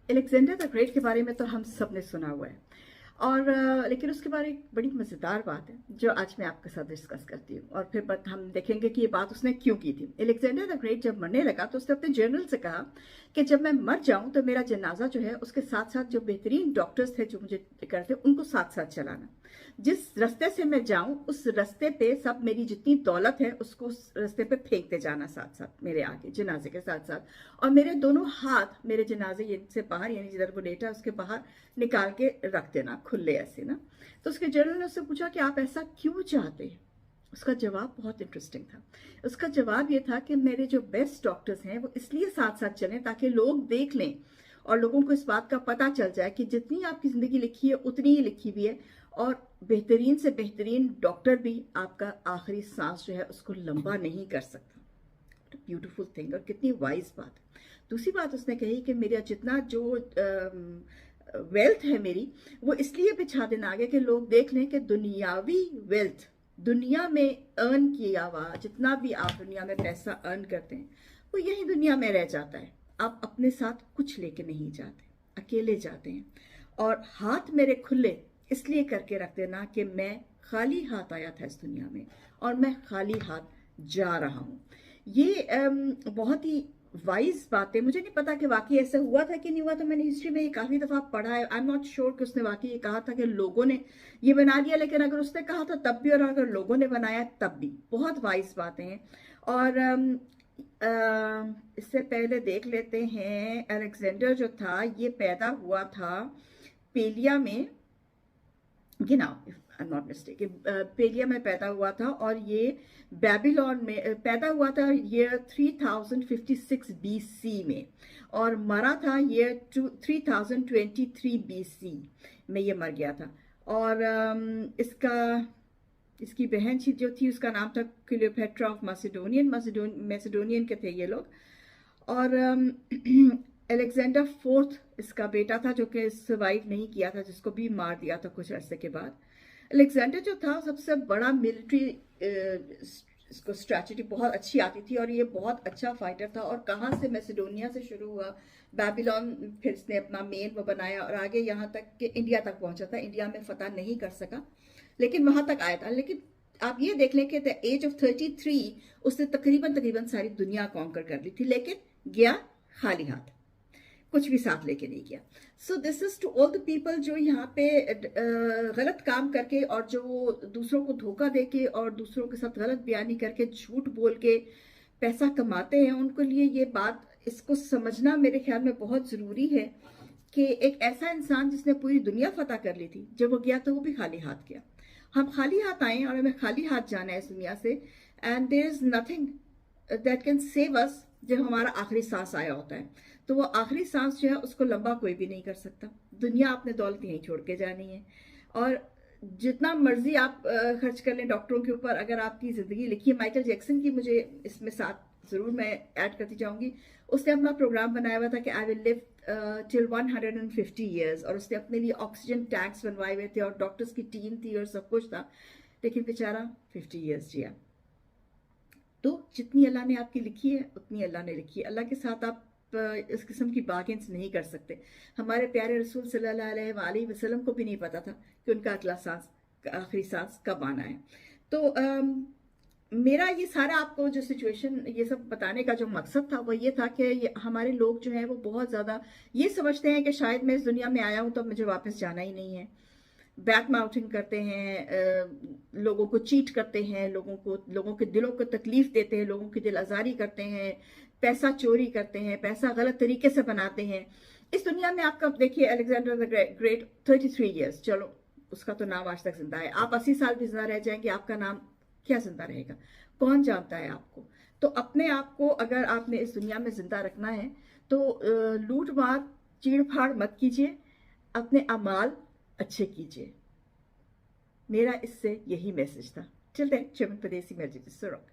Alexander the great के बारे में तो हम सब ने सुना हुआ है और लेकिन उसके बारे में एक बड़ी मज़ेदार बात है जो आज मैं आपके साथ डिस्कस करती हूँ और फिर हम देखेंगे कि ये बात उसने क्यों की थी। अलेक्जेंडर द ग्रेट जब मरने लगा तो उसने अपने जनरल से कहा कि जब मैं मर जाऊं तो मेरा जनाजा जो है उसके साथ साथ जो बेहतरीन डॉक्टर्स थे जो मुझे करते उनको साथ साथ चलाना। जिस रास्ते से मैं जाऊं उस रास्ते पे सब मेरी जितनी दौलत है उसको उस रास्ते पे फेंकते जाना साथ साथ मेरे आगे जनाजे के साथ साथ, और मेरे दोनों हाथ मेरे जनाजे से बाहर यानी जिधर वो लेटा उसके बाहर निकाल के रख देना खुले ऐसे ना। तो उसके जनरल ने उससे पूछा कि आप ऐसा क्यों चाहते हैं। उसका जवाब बहुत इंटरेस्टिंग था। उसका जवाब ये था कि मेरे जो बेस्ट डॉक्टर्स हैं वो इसलिए साथ साथ चलें ताकि लोग देख लें और लोगों को इस बात का पता चल जाए कि जितनी आपकी जिंदगी लिखी है उतनी ही लिखी हुई है, और बेहतरीन से बेहतरीन डॉक्टर भी आपका आखिरी सांस जो है उसको लंबा नहीं कर सकता। ब्यूटीफुल थिंग और कितनी वाइज बात है। दूसरी बात उसने कही कि मेरा जितना जो वेल्थ है मेरी वो इसलिए बिछा देना आगे कि लोग देख लें कि दुनियावी वेल्थ दुनिया में अर्न किया हुआ जितना भी आप दुनिया में पैसा अर्न करते हैं वो यही दुनिया में रह जाता है। आप अपने साथ कुछ लेके नहीं जाते, अकेले जाते हैं। और हाथ मेरे खुले इसलिए करके रख देना कि मैं खाली हाथ आया था इस दुनिया में और मैं खाली हाथ जा रहा हूँ। ये बहुत ही वाइज बात है। मुझे नहीं पता कि वाकई ऐसा हुआ था कि नहीं हुआ था, मैंने हिस्ट्री में ये काफी दफा पढ़ा है। आई एम नॉट श्योर कि उसने वाकई ये कहा था कि लोगों ने ये बना दिया, लेकिन अगर उसने कहा था तब भी और अगर लोगों ने बनाया तब भी बहुत वाइज बातें हैं। और इससे पहले देख लेते हैं अलेक्जेंडर जो था ये पैदा हुआ था पेलिया में, you know I am not mistake, Peliya में पैदा हुआ था और ये बेबीलोन में पैदा हुआ था ईयर 3056 बीसी में और मरा था ईयर 3023 बीसी में ये मर गया था। और इसकी बहन जो थी उसका नाम था क्लियोपेट्रा ऑफ मैसेडोनियन के थे ये लोग। और अलेक्जेंडर फोर्थ इसका बेटा था जो कि सर्वाइव नहीं किया था, जिसको भी मार दिया था कुछ अरसे के बाद। अलेक्जेंडर जो था सबसे बड़ा मिलिट्री इसको स्ट्रैटेजी बहुत अच्छी आती थी और ये बहुत अच्छा फाइटर था। और कहाँ से मैसेडोनिया से शुरू हुआ, बेबीलोन फिर इसने अपना मेन वो बनाया और आगे यहाँ तक कि इंडिया तक पहुंचा था। इंडिया में फतह नहीं कर सका लेकिन वहां तक आया था। लेकिन आप ये देख लें कि द एज ऑफ 33 उसने तकरीबन सारी दुनिया कॉन्कर कर ली थी, लेकिन गया खाली हाथ, कुछ भी साथ लेके नहीं गया। So this is to all the people जो यहाँ पे गलत काम करके और जो दूसरों को धोखा देके और दूसरों के साथ गलत बयानी करके झूठ बोल के पैसा कमाते हैं, उनके लिए ये बात इसको समझना मेरे ख्याल में बहुत जरूरी है कि एक ऐसा इंसान जिसने पूरी दुनिया फतह कर ली थी, जब वो गया तो वो भी खाली हाथ गया। हम खाली हाथ आए और हमें खाली हाथ जाना है इस दुनिया से, and there is nothing that can save us जब हमारा आखिरी सांस आया होता है। तो वो आखिरी सांस जो है उसको लंबा कोई भी नहीं कर सकता। दुनिया आपने दौलत यहीं छोड़ के जानी है और जितना मर्जी आप खर्च कर लें डॉक्टरों के ऊपर, अगर आपकी जिंदगी लिखी है। माइकल जैक्सन की मुझे इसमें साथ जरूर मैं ऐड करती जाऊंगी। उसने अपना प्रोग्राम बनाया हुआ था कि I will live till 150 years और उसने अपने लिए ऑक्सीजन टैंक्स बनवाए हुए थे और डॉक्टर्स की टीम थी और सब कुछ था, लेकिन बेचारा 50 ईयर्स जिया। तो जितनी अल्लाह ने आपकी लिखी है उतनी अल्लाह ने लिखी है। अल्लाह के साथ आप इस किस्म की बार्गेन्स नहीं कर सकते। हमारे प्यारे रसूल सल्लल्लाहु अलैहि वसल्लम को भी नहीं पता था कि उनका अगला सांस आखिरी सांस कब आना है। तो मेरा ये सारा आपको जो सिचुएशन ये सब बताने का जो मकसद था वो ये था कि हमारे लोग जो है वो बहुत ज़्यादा ये समझते हैं कि शायद मैं इस दुनिया में आया हूँ तो मुझे वापस जाना ही नहीं है। बैक माउथिंग करते हैं, लोगों को चीट करते हैं, लोगों के दिलों को तकलीफ देते हैं, लोगों की दिल आजारी करते हैं, पैसा चोरी करते हैं, पैसा गलत तरीके से बनाते हैं। इस दुनिया में आपका देखिए अलेक्जेंडर द ग्रेट 33 ईयर्स, चलो उसका तो नाम आज तक जिंदा है। आप 80 साल भी जिंदा रह जाएंगे, आपका नाम क्या जिंदा रहेगा, कौन जानता है आपको। तो अपने आप को अगर आपने इस दुनिया में जिंदा रखना है तो लूट मार चीड़ फाड़ मत कीजिए, अपने अमाल अच्छे कीजिए। मेरा इससे यही मैसेज था। चलते हैं चमन परदेसी मस्जिद सुरख।